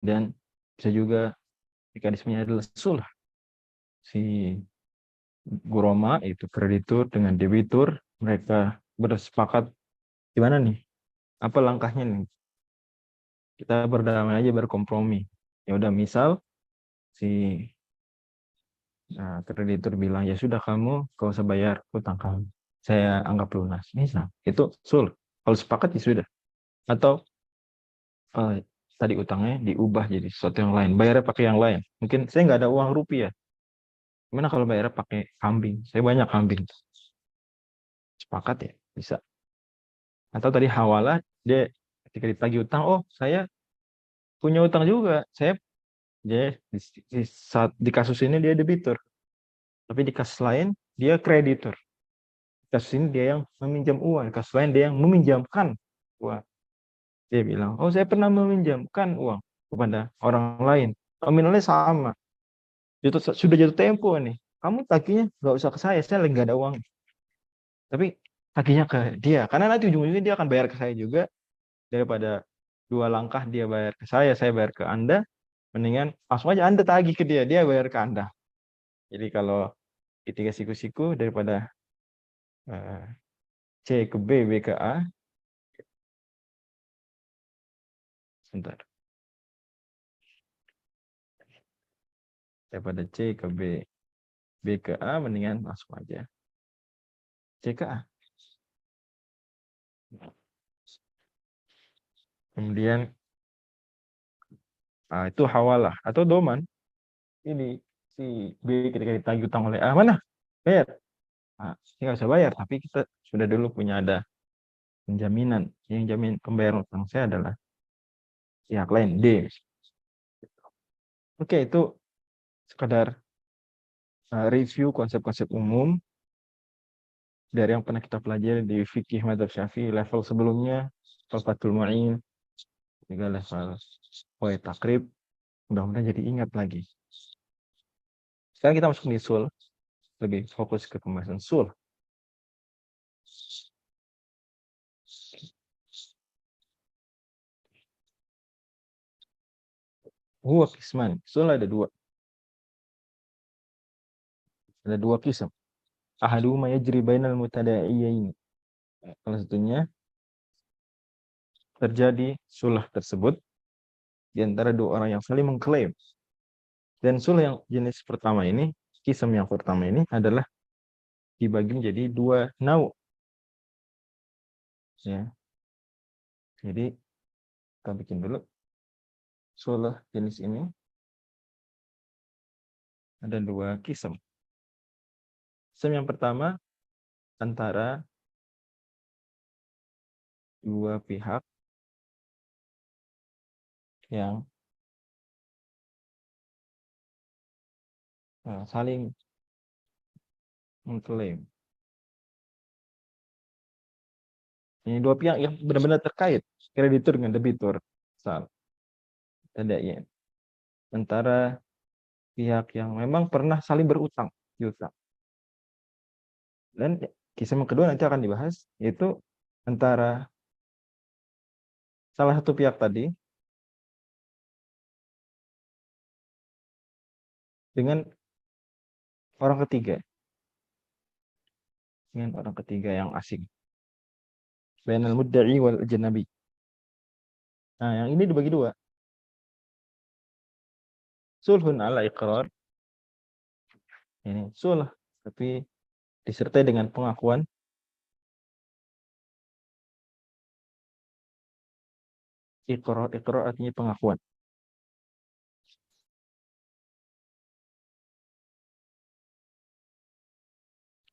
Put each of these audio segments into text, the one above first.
Dan bisa juga mekanismenya adalah sulh. Si Guroma itu kreditur dengan debitur, mereka bersepakat gimana nih? Apa langkahnya nih? Kita berdamai aja, berkompromi. Ya udah, misal si kreditur bilang ya sudah, kamu gak usah bayar utang kamu, saya anggap lunas. Misal itu sulh. Kalau sepakat ya sudah. Atau eh, tadi utangnya diubah jadi sesuatu yang lain, bayarnya pakai yang lain. Mungkin saya nggak ada uang rupiah. Gimana kalau bayarnya pakai kambing? Saya banyak kambing. Sepakat ya, bisa. Atau tadi hawalah, dia ketika ditagih utang, oh saya punya utang juga. Dia saat di kasus ini dia debitur, tapi di kasus lain dia kreditur. Di kasus ini dia yang meminjam uang, di kasus lain dia yang meminjamkan uang. Dia bilang, oh saya pernah meminjamkan uang kepada orang lain. Nominalnya sama. Sudah jatuh tempo nih. Kamu tagihnya nggak usah ke saya lagi nggak ada uang. Tapi tagihnya ke dia, karena nanti ujung-ujungnya dia akan bayar ke saya juga. Daripada dua langkah dia bayar ke saya bayar ke Anda, mendingan langsung aja Anda tagih ke dia, dia bayar ke Anda. Jadi kalau ketiga siku-siku, daripada eh, C ke B, B ke A, sebentar. Daripada C ke B, B ke A, mendingan langsung aja C ke A. Kemudian itu hawalah atau doman. Ini si B ketika ditagih utang oleh A, mana? Bayar. Ini nggak usah bayar, tapi kita sudah dulu punya ada penjaminan. Yang jamin pembayaran utang saya adalah pihak lain, D. Oke, itu sekadar review konsep-konsep umum dari yang pernah kita pelajari di fikih madzhab Syafi'i level sebelumnya, Fathul Mu'in, juga level Poe Takrib. Mudah-mudahan jadi ingat lagi. Sekarang kita masuk di sul, lebih fokus ke pembahasan sul. Huwa kisman. Sul ada dua. Ada dua kism. Ahaduhuma yajri bainal mutada'iyain. Salah satunya terjadi sulh tersebut di antara dua orang yang saling mengklaim. Dan sulh yang jenis pertama ini, kism yang pertama ini adalah dibagi menjadi dua nau. Ya. Jadi kita bikin dulu sulh jenis ini ada dua kism. Kism yang pertama antara dua pihak yang saling mengklaim. Ini dua pihak yang benar-benar terkait, kreditur dengan debitur. Misal, ada ya, antara pihak yang memang pernah saling berutang, piutang. Dan kisah yang kedua nanti akan dibahas, yaitu antara salah satu pihak tadi dengan orang ketiga, yang asing. Bainal mudda'i wal ajnabi. Nah, yang ini dibagi dua. Sulhun ala iqrar. Ini sulh, tapi disertai dengan pengakuan. Iqrar artinya pengakuan.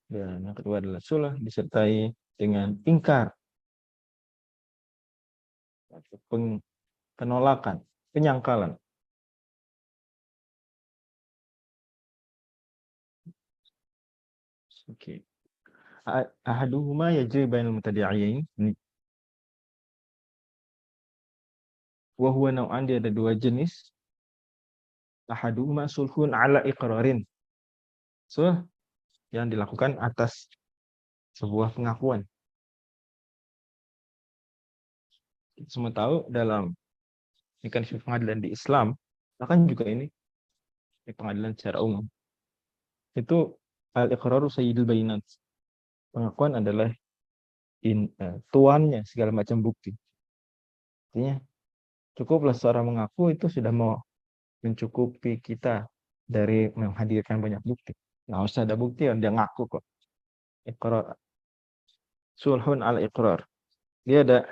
Dan yang kedua adalah sulh disertai dengan ingkar, penolakan, penyangkalan. Oke. Ahaduhuma yajri bainal mutada'iyain. Wa huwa nau'an, dia ada dua jenis. Ahaduhuma sulhun ala iqrarin. Sulh yang dilakukan atas sebuah pengakuan. Kita semua tahu dalam mekanisme pengadilan di Islam, bahkan juga ini di pengadilan secara umum, itu al-iqraru sayyidul bayinat. Pengakuan adalah tuannya segala macam bukti. Artinya cukuplah seorang mengaku itu sudah mau mencukupi kita dari menghadirkan banyak bukti. Nggak usah ada bukti, dia ngaku kok. Iqrar. Sulhun al-iqrar. Dia ada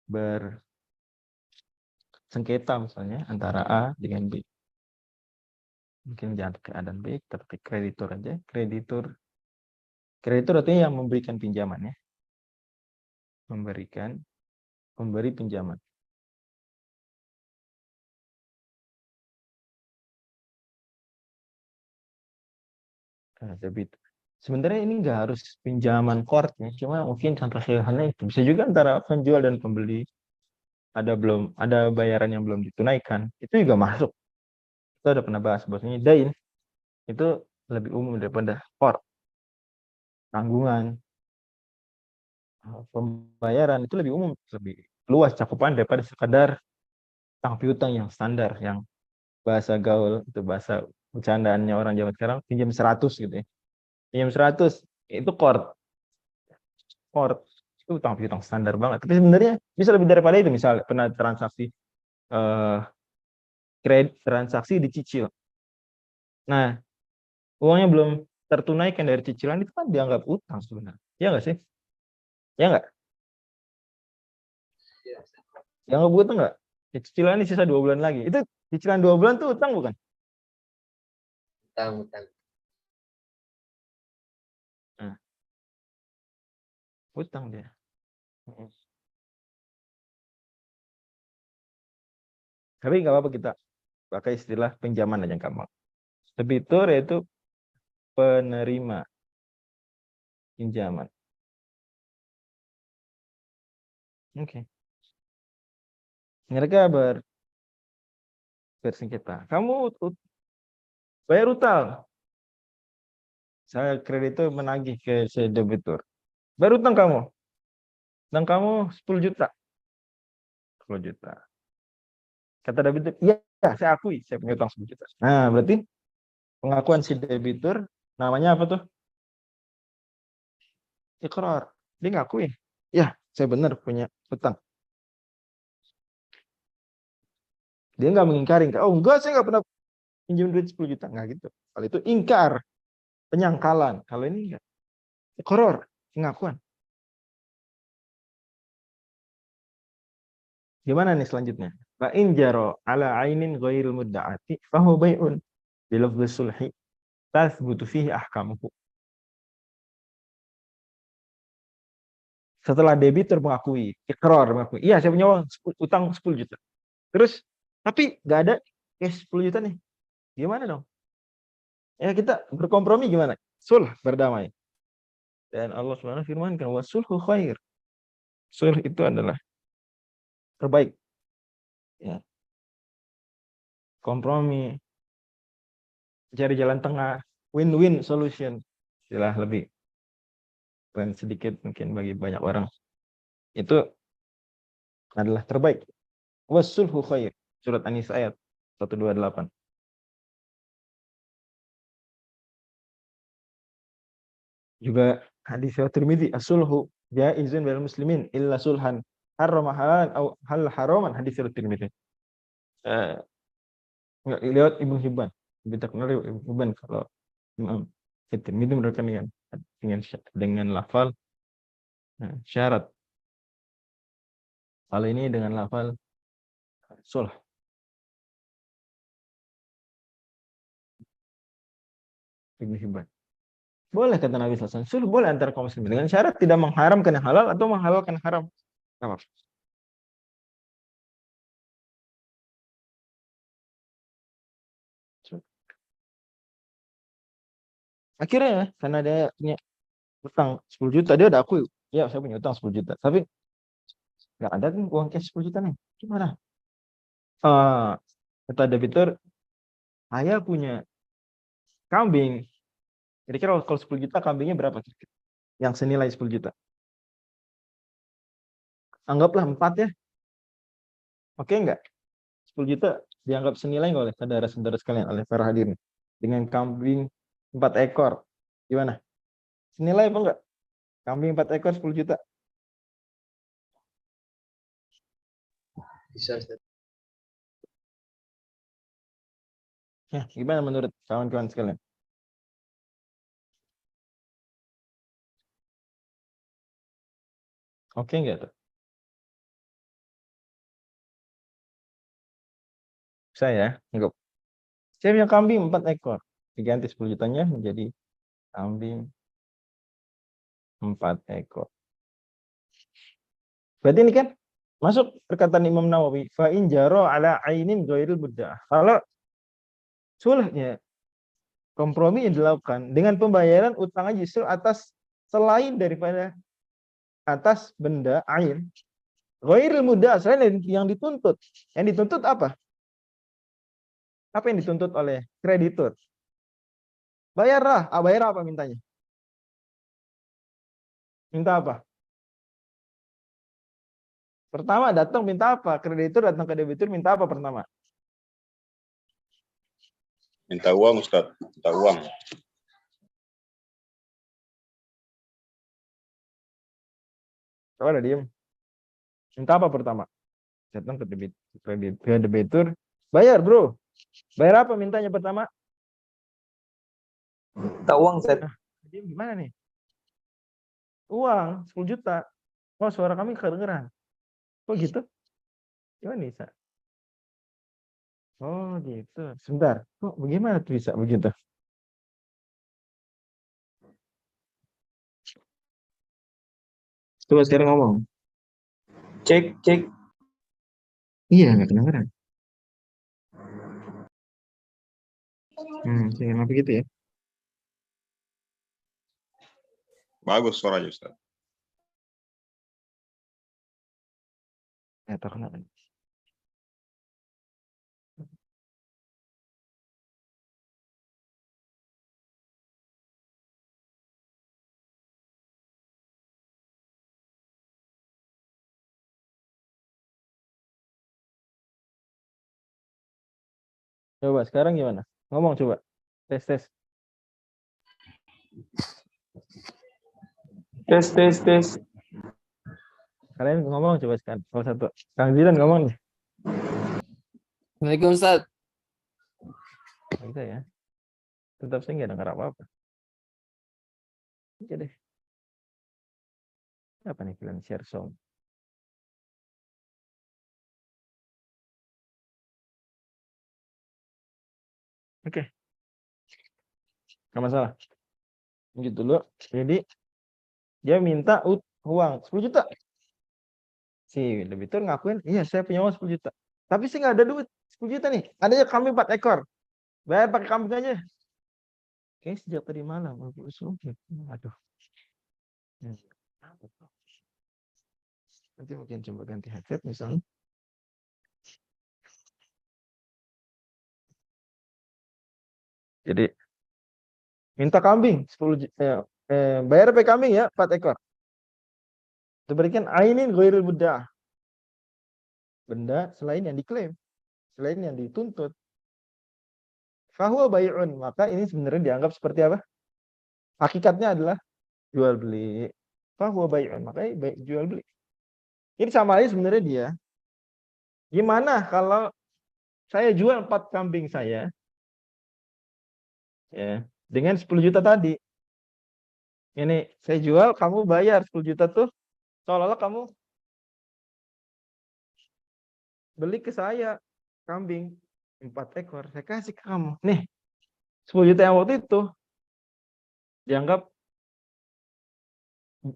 bersengketa misalnya antara A dengan B. Mungkin jangan keadaan B, tapi kreditur aja. Kreditur artinya yang memberikan pinjaman ya. Memberi pinjaman. Debit. Sebenarnya ini nggak harus pinjaman court ya, cuma mungkin contoh sederhana itu bisa juga antara penjual dan pembeli ada bayaran yang belum ditunaikan, itu juga masuk. Kita udah pernah bahas bahwasanya dain itu lebih umum daripada court. Tanggungan, pembayaran itu lebih umum, lebih luas cakupan daripada sekadar utang piutang yang standar, yang bahasa gaul itu bahasa bercandaannya orang zaman sekarang, pinjam 100 gitu ya. Pinjam 100 itu court itu utang piutang standar banget. Tapi sebenarnya bisa lebih daripada itu. Misal pernah transaksi dicicil. Nah, uangnya belum tertunaikan dari cicilan, itu kan dianggap utang sebenarnya. Ya nggak sih? Ya nggak? Dianggap utang nggak? Cicilan ini sisa 2 bulan lagi. Itu cicilan 2 bulan tuh utang bukan? Utang. Nah, utang dia. Tapi nggak apa-apa kita pakai istilah pinjaman aja gampang. Debitur yaitu penerima pinjaman. Oke. Mereka bersengketa. Kamu bayar utang. Saya kreditur menagih ke si debitur. Bayar utang kamu. Utang kamu 10 juta. 10 juta. Kata debitur, iya, saya akui, saya punya utang 10 juta. Nah, berarti pengakuan si debitur namanya apa tuh? Iqrar. Dia ngakui. Ya, saya benar punya utang. Dia nggak mengingkari. Oh, enggak, saya nggak pernah pinjam duit 10 juta. Nggak gitu. Kalau itu ingkar, penyangkalan. Kalau ini enggak. Iqrar, pengakuan. Gimana nih selanjutnya? Fa in jaro ala ainin ghairil mudda'ati fa huwa bai'un bi lafdhi sulhi tathbutu fihi ahkamuhu. Setelah debitur mengakui, ikrar mengakui, iya saya punya uang utang 10 juta. Terus tapi nggak ada cash 10 juta nih. Gimana dong? Ya kita berkompromi gimana? Sulh, berdamai. Dan Allah Subhanahu firmankan wasulhu khair. Sulh itu adalah terbaik. Ya, kompromi, cari jalan tengah, win-win solution. Istilah lebih keren sedikit mungkin bagi banyak orang. Itu adalah terbaik. Wasulhu khair. Surat An-Nisa ayat 128. Juga hadis riwayat Tirmidzi, as-sulhu jaizun bainal muslimin illa sulhan harrama halalan atau hal haraman, hadis riwayat Tirmidzi. Lewat Ibnu Hibban. Lebih terkenal lewat Ibnu Hibban kalau Imam Tirmidzi menurutkan dengan lafal syarat. Kalau ini dengan lafal sulh. Ibnu Hibban. Boleh kata Nabi SAW, sulh boleh antara kaum muslimin dengan syarat tidak mengharamkan yang halal atau menghalalkan yang haram. Apa? Akhirnya karena dia punya utang 10 juta, dia udah akui, ya saya punya utang 10 juta. Tapi nggak ada kan uang cash 10 juta nih. Gimana? Kata debitur, saya punya kambing. Kira-kira kalau 10 juta kambingnya berapa? Yang senilai 10 juta. Anggaplah 4 ya. Oke nggak? 10 juta dianggap senilai nggak oleh saudara-saudara sekalian, oleh para hadirin? Dengan kambing 4 ekor. Gimana? Senilai apa enggak? Kambing 4 ekor 10 juta. Bisa, Ustaz. Ya, gimana menurut kawan-kawan sekalian? Oke nggak tuh? Saya nggak. Saya punya kambing 4 ekor. Diganti 10 jutanya menjadi kambing 4 ekor. Berarti ini kan masuk perkataan Imam Nawawi, fa in jaro ala ainin ghairil mudah. Kalau sulhnya kompromi yang dilakukan dengan pembayaran utangnya justru atas selain daripada atas benda ain, ghairil mudah, selain yang dituntut. Yang dituntut apa? Apa yang dituntut oleh kreditur? Bayarlah. Bayar apa mintanya? Minta apa? Pertama datang minta apa? Kreditur datang ke debitur minta apa pertama? Minta uang, Ustaz. Minta uang. Coba ada diem. Minta apa pertama? Datang ke debitur. Bayar, bro. Bayar apa mintanya pertama? Minta uang, Ustaz. Nah, diem gimana nih? Uang 10 juta. Oh, suara kami kedengeran. Kok gitu? Gimana bisa? Oh, gitu. Sebentar. Kok bagaimana tuh bisa begitu? Coba sekarang ngomong. Cek, cek. Iya, nggak kedengeran. Kenapa gitu ya? Bagus suaranya, Ustaz. Ya, tahu kenapa. Coba sekarang gimana? Ngomong coba. Tes, tes. Tes, tes, tes. Kalian ngomong coba sekarang. Salah satu. Kang Zidan ngomong nih. Assalamualaikum, Ustaz. Nggak bisa ya. Tetap saya nggak dengar apa-apa. Oke deh. Apa nih kalian share song? Oke. Nggak masalah. Lanjut dulu. Jadi dia minta uang 10 juta. Si debitur ngakuin, iya saya punya uang 10 juta. Tapi sih nggak ada duit 10 juta nih. Adanya kambing 4 ekor. Bayar pakai kambing aja. Oke, sejak tadi malam. Aduh. Nanti mungkin coba ganti headset misalnya. Jadi minta kambing 10 bayar pakai kambing ya 4 ekor. Diberikan ainin ghairil mudah. Benda selain yang diklaim, selain yang dituntut. Fahuwa bai'un, maka ini sebenarnya dianggap seperti apa? Hakikatnya adalah jual beli. Fahuwa bai'un, makanya baik jual beli. Ini sama aja sebenarnya dia. Gimana kalau saya jual 4 kambing saya ya dengan 10 juta tadi. Ini saya jual, kamu bayar 10 juta tuh seolah-olah kamu beli ke saya kambing 4 ekor, saya kasih ke kamu. Nih, 10 juta yang waktu itu dianggap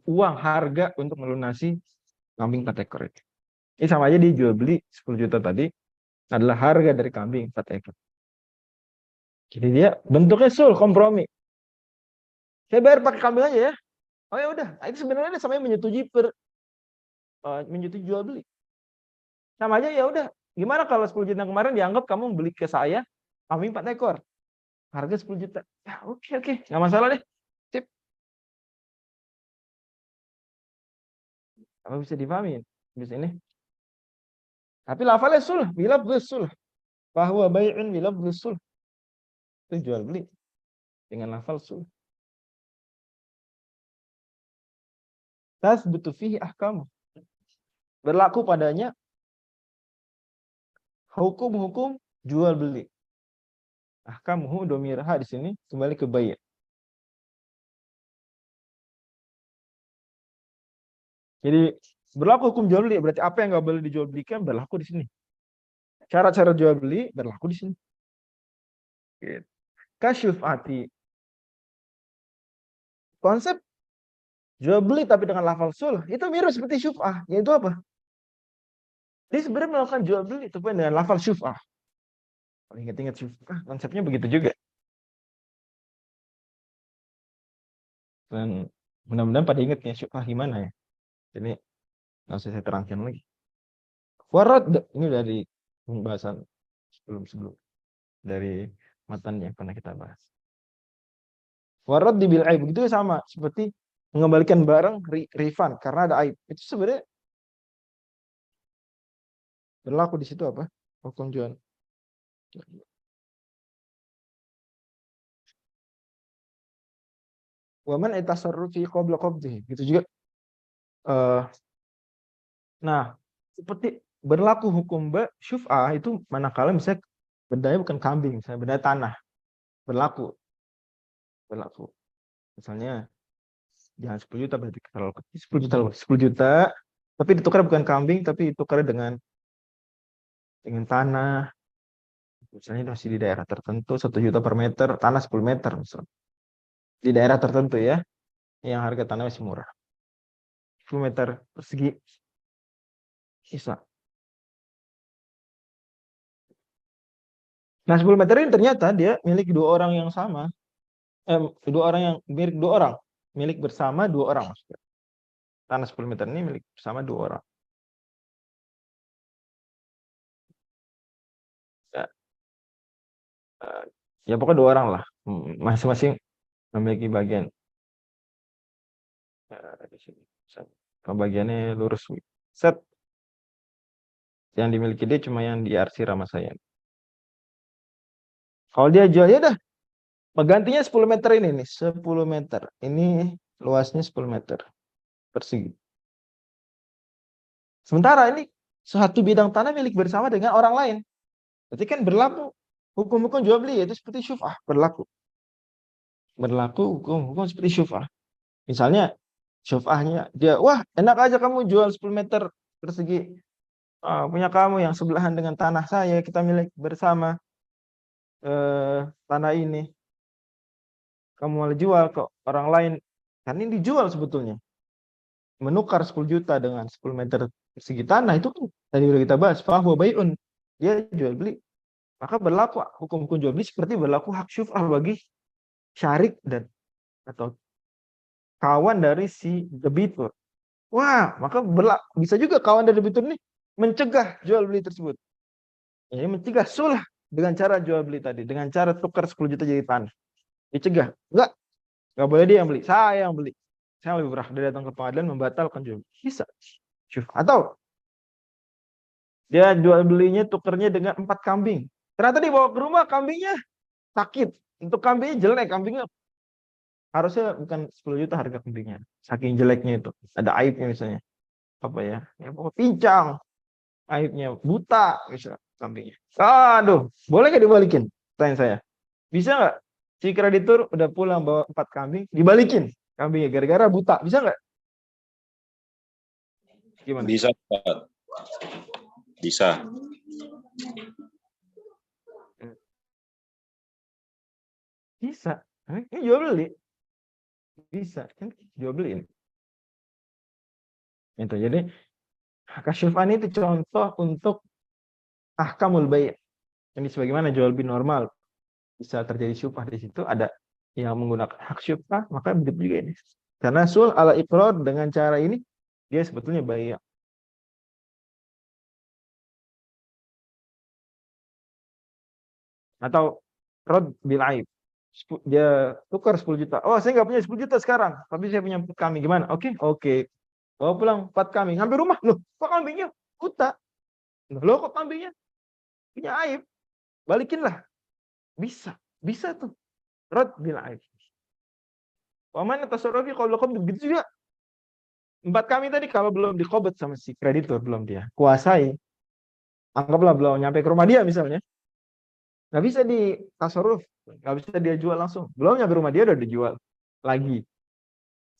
uang harga untuk melunasi kambing 4 ekor itu. Ini sama aja dijual beli 10 juta tadi adalah harga dari kambing 4 ekor. Jadi dia bentuknya kompromi. Saya bayar pakai kambing aja ya. Oh ya udah, itu sebenarnya samanya menyetujui menyetujui jual beli. Sama aja ya udah. Gimana kalau 10 juta kemarin dianggap kamu beli ke saya kambing 4 ekor. Harga 10 juta. Ya, oke, nggak masalah deh. Sip. Apa bisa dipahami? Bisa ini. Tapi lafalnya sulh, bilafdhis sulh. Bahwa bai'un bilafdhis sulh. Itu jual beli dengan lafal sulh. Tasbutu fihi ahkam. Berlaku padanya hukum-hukum jual beli. Ahkamuhu domirha di sini kembali ke bai'. Jadi berlaku hukum jual beli berarti apa yang nggak boleh dijual belikan berlaku di sini. Cara-cara jual beli berlaku di sini. Gitu. Kasyufati. Konsep jual beli tapi dengan lafal sulh itu mirip seperti syuf'ah, yaitu apa? Dia sebenarnya melakukan jual beli tapi dengan lafal syuf'ah. Kalau ingat-ingat syuf'ah, konsepnya begitu juga. Dan mudah-mudahan pada ingatnya syuf'ah gimana ya. Jadi nggak usah saya terangkan lagi. Warad ini dari pembahasan sebelum dari matan yang pernah kita bahas. Warad di bil aib begitu sama seperti mengembalikan barang refund karena ada aib. Itu sebenarnya berlaku di situ apa? Hukum jual. Waman itasarrufi qabla qabdihi. Gitu juga. Nah, seperti berlaku hukum syuf'ah itu manakala misalnya bendanya bukan kambing, misalnya benda tanah. Berlaku. Misalnya jangan 10 juta berarti terlalu kecil, 10 juta, tapi ditukar bukan kambing tapi ditukar dengan tanah. Misalnya masih di daerah tertentu 1 juta per meter, tanah 10 meter misalnya. Di daerah tertentu ya, yang harga tanah masih murah. 10 meter persegi bisa. Nah 10 meter ini ternyata dia milik dua orang yang sama. Dua orang yang milik dua orang. Milik bersama dua orang maksudnya. Tanah 10 meter ini milik bersama dua orang. Ya pokoknya dua orang lah. Masing-masing memiliki bagian. Di sini. Bagiannya lurus. Set. Yang dimiliki dia cuma yang diarsir sama saya. Kalau dia jual ya dah. Penggantinya 10 meter ini nih. 10 meter. Ini luasnya 10 meter. Persegi. Sementara ini suatu bidang tanah milik bersama dengan orang lain. Berarti kan berlaku hukum-hukum jual beli yaitu seperti syuf'ah. Berlaku hukum-hukum seperti syuf'ah. Misalnya syuf'ahnya dia, wah enak aja kamu jual 10 meter persegi. Punya kamu yang sebelahan dengan tanah saya, kita milik bersama tanah ini. Kamu malah jual ke orang lain. Kan ini dijual sebetulnya. Menukar 10 juta dengan 10 meter persegi tanah itu kan tadi udah kita bahas. Fahuwa bai'un. Dia jual beli. Maka berlaku hukum-hukum jual beli seperti berlaku hak syuf'ah bagi syarik dan atau kawan dari si debitur. Wah, maka bisa juga kawan dari debitur ini mencegah jual beli tersebut. Ini mencegah sulh dengan cara jual beli tadi, dengan cara tukar 10 juta jadi tanah. Dicegah. Enggak boleh dia yang beli, saya yang beli. Saya lebih berhak dari datang ke pengadilan membatalkan jual beli. Bisa. Atau dia jual belinya tukernya dengan 4 kambing. Ternyata dibawa ke rumah kambingnya sakit. Untuk kambingnya jelek, kambingnya harusnya bukan 10 juta harga kambingnya. Saking jeleknya itu. Ada aibnya misalnya. Apa ya? Ya pokoknya pincang. Aibnya buta misalnya kambingnya. Aduh, boleh nggak dibalikin? Tanya saya. Bisa nggak? Si kreditur udah pulang bawa 4 kambing, dibalikin kambingnya gara-gara buta. Bisa nggak? Gimana? Bisa, Pak. Bisa. Bisa. Ini jual beli. Bisa. Kan jual beli ini. Itu jadi kasyufan itu contoh untuk ahkamul bai'. Ini sebagaimana jual beli normal bisa terjadi syubhah di situ, ada yang menggunakan hak syubhah, maka begitu juga ini. Karena sul ala iqrar dengan cara ini dia sebetulnya bai'. Atau rod bil aib. Dia tukar 10 juta. Oh, saya nggak punya 10 juta sekarang, tapi saya punya 4 kambing. Gimana? Oke. Bawa pulang 4 kambing. Sampai rumah, loh, kok kambingnya buta? Loh kok kambingnya punya aib? Balikinlah. Bisa tuh. Rad bil aib. Wa man tasarrufi qabla qabd, begitu juga. 4 kami tadi kalau belum dikobat sama si kreditur, belum dia kuasai, anggaplah belum nyampe ke rumah dia misalnya, nggak bisa di tasarruf, nggak bisa dia jual langsung. Belum nyampe rumah dia udah dijual lagi.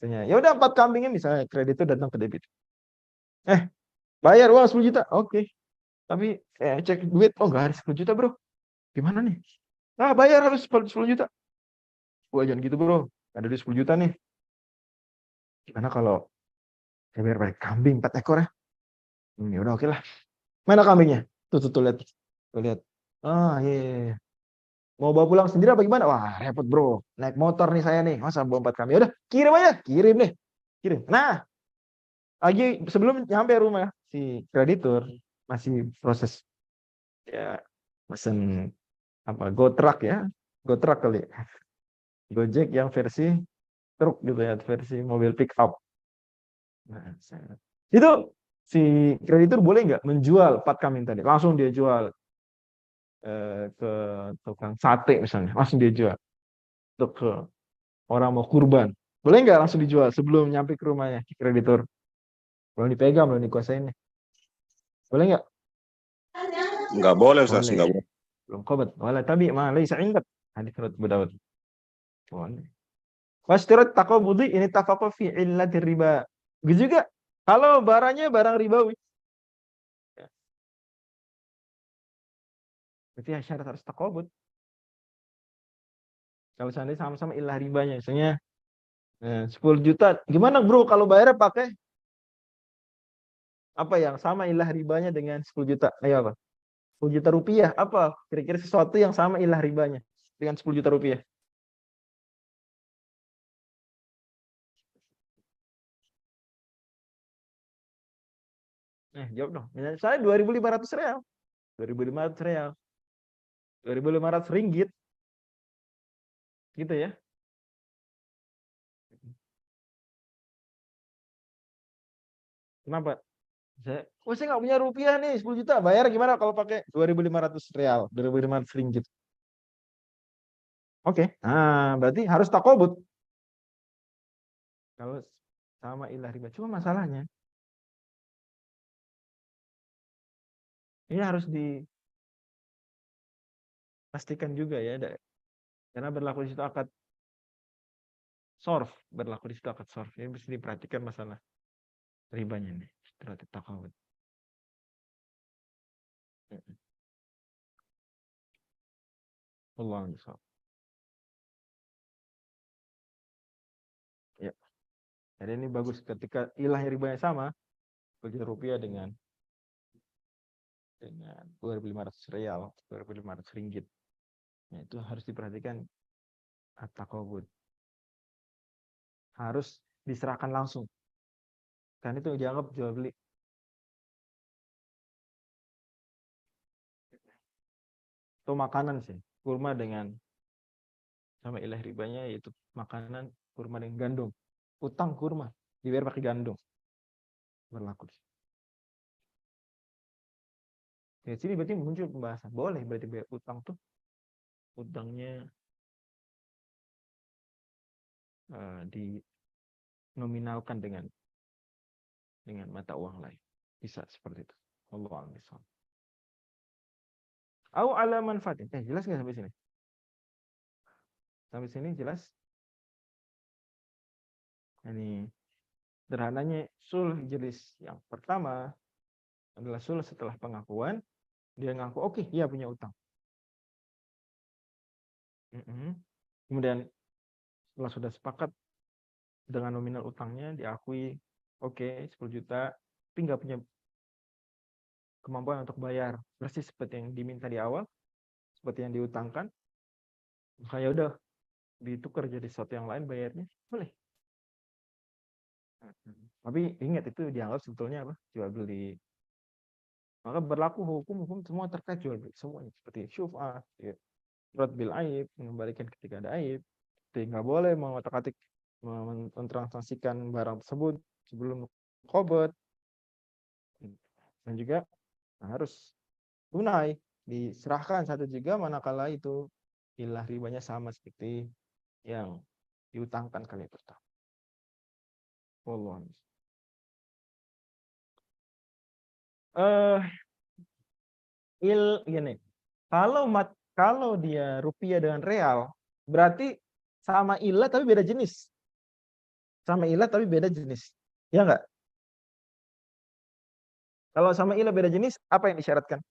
Misalnya, ya udah 4 kambingnya misalnya kreditur datang ke debit. Bayar uang 10 juta. Oke. Tapi cek duit, oh nggak ada 10 juta, Bro. Gimana nih? Bayar harus 10 juta. Gua jangan gitu, Bro. Ada duit 10 juta nih. Gimana kalau saya bayar pakai kambing 4 ekor ya? Ya udah oke lah. Mana kambingnya? Tuh lihat. Tuh lihat. Iya. Mau bawa pulang sendiri apa gimana? Wah, repot, Bro. Naik motor nih saya nih. Masa bawa 4 kambing? Udah, kirim aja. Kirim deh. Kirim. Nah, lagi sebelum nyampe rumah si kreditur masih proses ya mesen apa GoTruck ya. GoTruck kali. Gojek yang versi truk gitu ya, versi mobil pick up. Nah, itu si kreditur boleh nggak menjual 4 kambing tadi? Langsung dia jual ke tukang sate misalnya, langsung dia jual untuk ke orang mau kurban. Boleh nggak langsung dijual sebelum nyampe ke rumahnya si kreditur? Belum dipegang, belum dikuasain. Boleh nggak? Nggak boleh, Ustaz. Boleh. Nggak boleh. Belum qobat. Wala tabi ma laisa indak. Hadis riwayat Abu Dawud. Boleh. Wasyarat taqabudi ini tafaqo fi illati riba. Begitu juga kalau barangnya barang ribawi. Ya. Berarti syarat harus taqabud. Kalau seandainya sama-sama ilah ribanya, misalnya 10 juta, gimana bro kalau bayarnya pakai apa yang sama ilah ribanya dengan 10 juta? Ayo apa? 10 juta rupiah, apa? Kira-kira sesuatu yang sama ilah ribanya dengan 10 juta rupiah. Jawab dong. Misalnya 2.500 real. 2.500 real. 2.500 ringgit. Gitu ya. Kenapa? Saya nggak punya rupiah nih 10 juta. Bayar gimana kalau pakai 2.500 real, 2.500 ringgit. Oke. Nah, berarti harus takobut. Kalau sama ilah riba. Cuma masalahnya ini harus dipastikan juga ya. Karena berlaku di situ akad sorf. Berlaku di situ akad sorf. Ini mesti diperhatikan masalah ribanya nih. Terhadap takobut. Allah misal. Ya. Jadi ini bagus ketika ilah ribanya sama, 10 juta rupiah dengan 2.500 real, 2.500 ringgit. Nah, itu harus diperhatikan at-taqabud. Harus diserahkan langsung. Kan itu dianggap jual beli. Itu makanan sih. Kurma dengan sama ilah ribanya yaitu makanan kurma dengan gandum. Utang kurma dibayar pakai gandum. Berlaku. Ya, sini berarti muncul pembahasan. Boleh berarti bayar utang tuh utangnya dinominalkan dengan mata uang lain. Bisa seperti itu. Allah a'lam. Au ala manfaatin. Jelas nggak sampai sini? Sampai sini jelas? Ini sederhananya sulh jenis yang pertama adalah sulh setelah pengakuan. Dia ngaku, oke, iya punya utang. Kemudian setelah sudah sepakat dengan nominal utangnya, diakui, oke, 10 juta, tapi nggak punya kemampuan untuk bayar persis seperti yang diminta di awal, seperti yang diutangkan, maka ya udah ditukar jadi sesuatu yang lain bayarnya, boleh. Tapi ingat itu dianggap sebetulnya apa? Jual beli. Maka berlaku hukum semua terkait jual beli semuanya seperti syuf'ah, ya. Rad bil aib, mengembalikan ketika ada aib. Jadi nggak boleh mengotak-atik mentransaksikan barang tersebut sebelum qobat. Dan juga harus tunai, diserahkan 1 juga manakala itu ilah ribanya sama seperti yang diutangkan kali pertama. Wallahu a'lam. Gini, kalau dia rupiah dengan real, berarti sama ilah tapi beda jenis. Sama ilah tapi beda jenis. Ya enggak? Kalau sama ilah beda jenis, apa yang disyaratkan?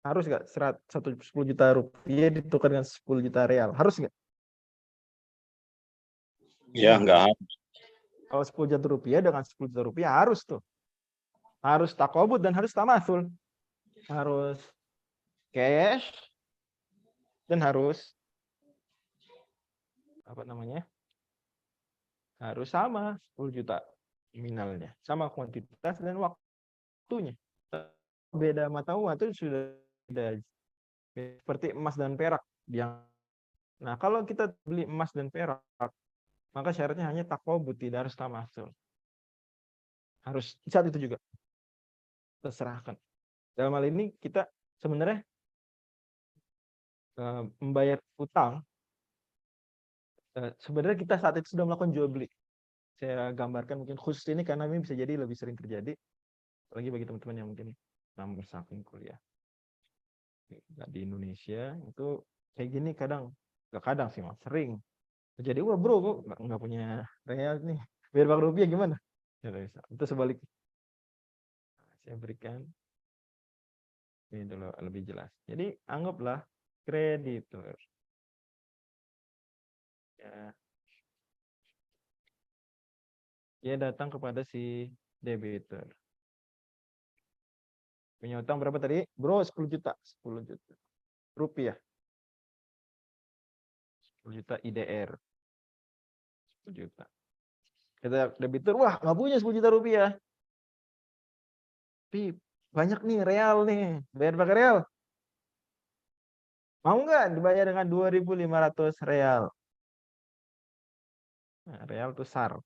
Harus nggak 10 juta rupiah ditukar dengan 10 juta real? Harus nggak? Ya, enggak. Kalau 10 juta rupiah dengan 10 juta rupiah harus tuh. Harus takobut dan harus tamasul. Harus cash dan harus apa namanya? Harus sama 10 juta nominalnya. Sama kuantitas dan waktunya. Beda mata uang itu sudah seperti emas dan perak. Nah, kalau kita beli emas dan perak, maka syaratnya hanya takobut, tidak harus tamasul. Harus saat itu juga terserahkan. Dalam hal ini kita sebenarnya membayar utang. Sebenarnya kita saat itu sudah melakukan jual beli. Saya gambarkan mungkin khusus ini karena ini bisa jadi lebih sering terjadi, apalagi bagi teman-teman yang mungkin nambah saking kuliah di Indonesia itu kayak gini kadang, nggak kadang sih mas, sering terjadi. Wah bro, kok nggak punya real nih, biar pakai rupiah gimana? Itu sebaliknya. Saya berikan ini dulu lebih jelas. Jadi anggaplah kreditur. Ya. Dia datang kepada si debitur. Punya utang berapa tadi? Bro, 10 juta. 10 juta rupiah. 10 juta IDR. 10 juta. Kata debitur, wah nggak punya 10 juta rupiah. Tapi banyak nih real nih. Bayar pakai real. Mau nggak dibayar dengan 2.500 real? Nah, real tuh SAR.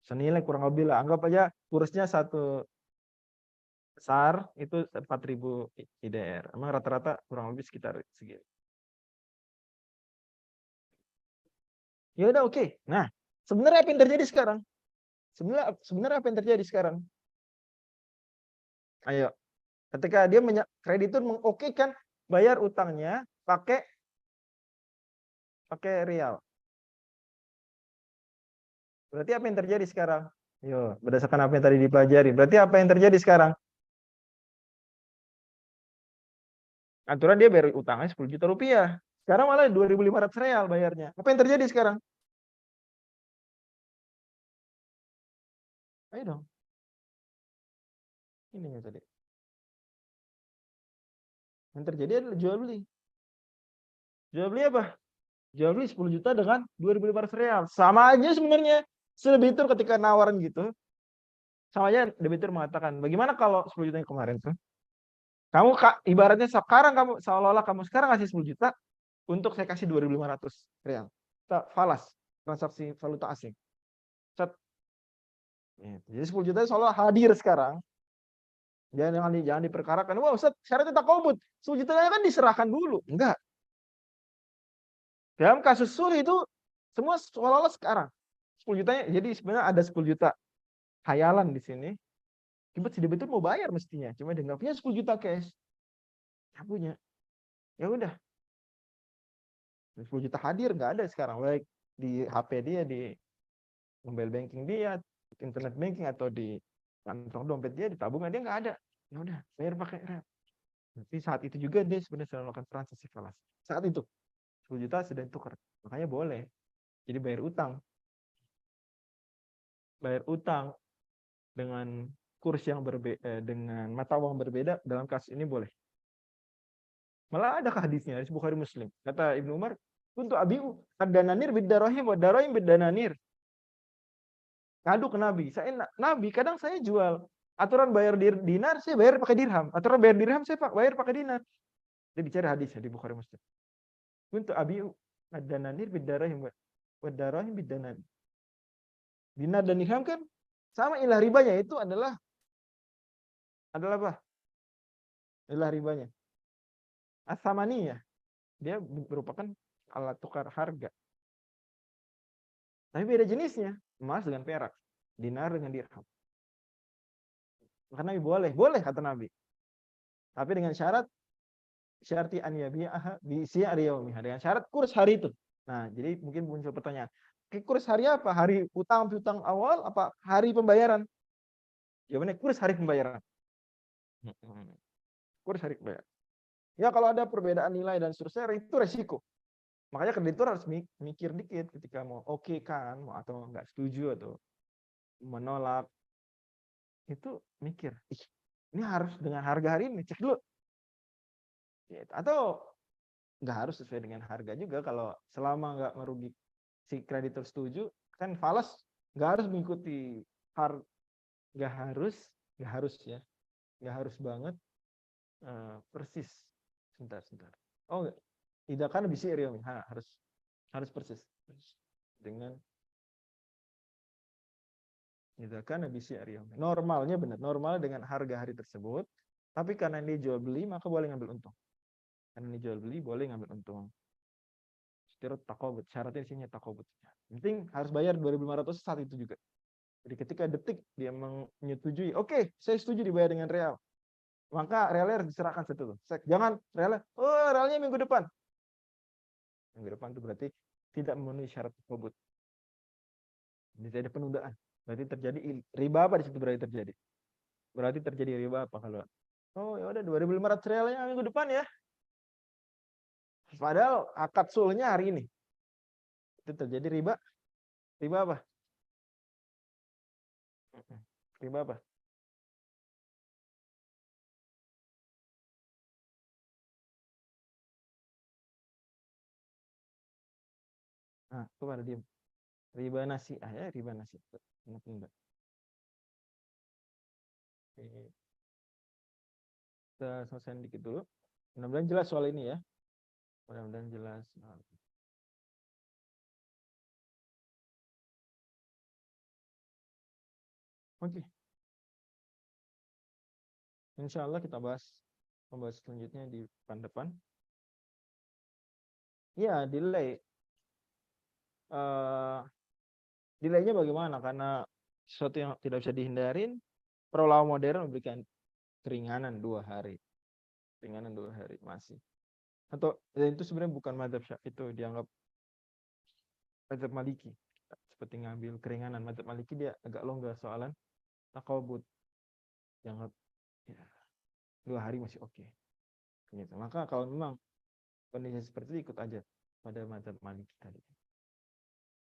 Senilai kurang lebih lah. Anggap aja kursnya 1 SAR itu 4.000 IDR. Emang rata-rata kurang lebih sekitar segitu. Ya udah oke. Nah, sebenarnya apa yang terjadi sekarang? Sebenarnya apa yang terjadi sekarang? Ayo, ketika dia kreditur mengokekan bayar utangnya pakai real. Berarti apa yang terjadi sekarang? Yo, berdasarkan apa yang tadi dipelajari. Berarti apa yang terjadi sekarang? Aturan dia bayar utangnya 10 juta rupiah. Sekarang malah 2.500 real bayarnya. Apa yang terjadi sekarang? Ayo dong. Ini yang tadi. Yang terjadi adalah jual beli. Jual beli apa? Jual beli 10 juta dengan 2.500 real. Sama aja sebenarnya. Debitur ketika nawaran gitu, sama aja debitur mengatakan, bagaimana kalau 10 juta yang kemarin tuh? Kamu ibaratnya sekarang kamu seolah-olah kamu sekarang ngasih 10 juta untuk saya kasih 2.500 real. Falas, transaksi valuta asing. Jadi 10 juta seolah hadir sekarang. Jangan diperkarakan. Wah, Ustaz, syaratnya takobut. 10 jutanya kan diserahkan dulu. Enggak. Dalam kasus sulh itu semua seolah-olah sekarang. 10 jutanya, jadi sebenarnya ada 10 juta hayalan di sini. Si debitur mau bayar mestinya, cuma dia nggak punya 10 juta cash. Nggak punya. Ya udah. 10 juta hadir nggak ada sekarang, baik di HP dia, di mobile banking dia, internet banking atau di kantong dompet dia, di tabungan dia nggak ada. Ya udah, bayar pakai rep. Tapi saat itu juga dia sebenarnya sedang melakukan transaksi falas. Saat itu 10 juta sudah ditukar. Makanya boleh. Jadi bayar utang. Bayar utang dengan kurs yang berbeda, dengan mata uang berbeda, dalam kasus ini boleh. Malah ada hadisnya dari Bukhari Muslim. Kata Ibnu Umar, untuk abiu ad-dananir bid-darahim wa darahim bid-dananir. Ngadu ke Nabi. Nabi kadang saya jual. Aturan bayar dinar, saya bayar pakai dirham. Aturan bayar dirham, saya bayar pakai dinar. Dia bicara hadisnya di Bukhari Muslim. Untuk abiu ad-dananir bid-darahim wa darahim bid-dananir. Dinar dan dirham kan sama, ilah ribanya itu adalah adalah apa? Adalah ribanya. As-samaniyah, dia merupakan alat tukar harga. Tapi beda jenisnya, emas dengan perak, dinar dengan dirham. Maka Nabi boleh kata Nabi. Tapi dengan syarat syarti an yabi'aha bi si'ri yaumiha, dengan syarat kurs hari itu. Nah, jadi mungkin muncul pertanyaan, kurs hari apa? Hari utang piutang awal apa hari pembayaran? Jawabannya kurs hari pembayaran. Kurs hari pembayaran. Ya kalau ada perbedaan nilai dan seterusnya itu resiko. Makanya kreditur harus mikir dikit ketika mau oke kan, mau atau nggak setuju atau menolak. Itu mikir, ini harus dengan harga hari ini, cek dulu. Atau nggak harus sesuai dengan harga juga, kalau selama nggak merugi si kreditur setuju, kan falas nggak harus mengikuti nggak harus ya, nggak harus banget persis. Sebentar. Oh, tidak kan bisa Riomi, harus persis dengan tidak kan bisa Riomi. Normalnya benar, normal dengan harga hari tersebut, tapi karena ini jual beli maka boleh ngambil untung. Karena ini jual beli boleh ngambil untung. Setiap takobut, syaratnya isinya takobut. Penting harus bayar 2.500 saat itu juga. Jadi ketika detik dia menyetujui, oke, saya setuju dibayar dengan real. Maka realnya harus diserahkan setelah. Jangan realnya, realnya minggu depan. Minggu depan itu berarti tidak memenuhi syarat takobut. Jadi ada penundaan. Berarti terjadi riba apa di situ berarti terjadi? Berarti terjadi riba apa kalau ya udah 2.500 realnya minggu depan ya. Padahal akad sulhnya hari ini. Itu terjadi riba. Riba apa? Riba apa? Nah, itu pada diem. Riba nasi'ah ya, riba nasi'ah. Enggak. Kita selesaiin dikit dulu. Mudah-mudahan jelas soal ini ya. Mudah-mudahan jelas. Oke. Insya Allah kita membahas selanjutnya di depan. Iya, delay. Delaynya bagaimana? Karena sesuatu yang tidak bisa dihindarin, para ulama modern memberikan keringanan 2 hari. Keringanan 2 hari masih. Atau itu sebenarnya bukan mazhab Syafi'i, itu dianggap mazhab Maliki. Seperti ngambil keringanan. Mazhab Maliki dia agak longgar soalan takobut. Dianggap ya, 2 hari masih oke. Gitu. Maka kalau memang kondisi seperti itu ikut aja pada mazhab Maliki tadi.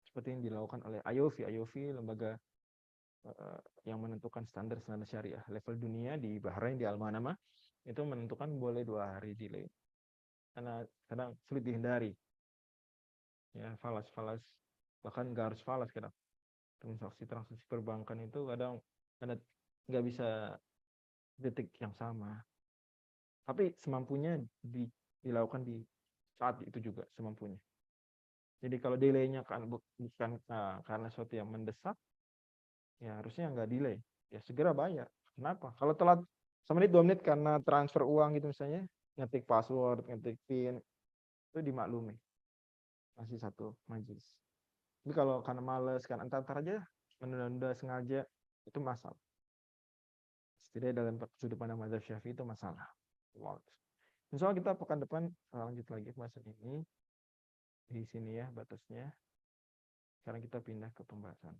Seperti yang dilakukan oleh IOFI, lembaga yang menentukan standar syariah level dunia di Bahrain, di Al-Manama, itu menentukan boleh 2 hari delay. Karena kadang sulit dihindari. Ya, falas, bahkan nggak harus falas kadang. Transaksi perbankan itu kadang nggak bisa detik yang sama. Tapi semampunya dilakukan di saat itu juga semampunya. Jadi kalau delaynya kan bukan karena sesuatu yang mendesak, ya harusnya nggak delay, ya segera bayar. Kenapa? Kalau telat 1 menit 2 menit karena transfer uang gitu misalnya, ngetik password, ngetik PIN, itu dimaklumi, masih satu majelis. Tapi kalau karena males, kan antar aja, menunda-nunda sengaja, itu masalah. Setidaknya dalam sudut pandang mazhab Syafi'i itu masalah. Insya Allah kita pekan depan lanjut lagi pembahasan ini. Di sini ya batasnya. Sekarang kita pindah ke pembahasan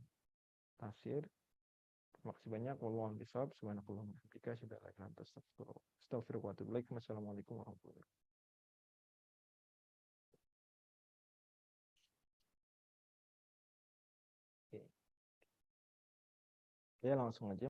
tafsir. Terima kasih banyak. Wallahu a'lam bishawab. Subhanakallahumma wa bihamdika asyhadu an la ilaha illa anta astaghfiruka wa atubu ilaik. Wassalamualaikum warahmatullahi wabarakatuh. Oke. Ya, langsung aja.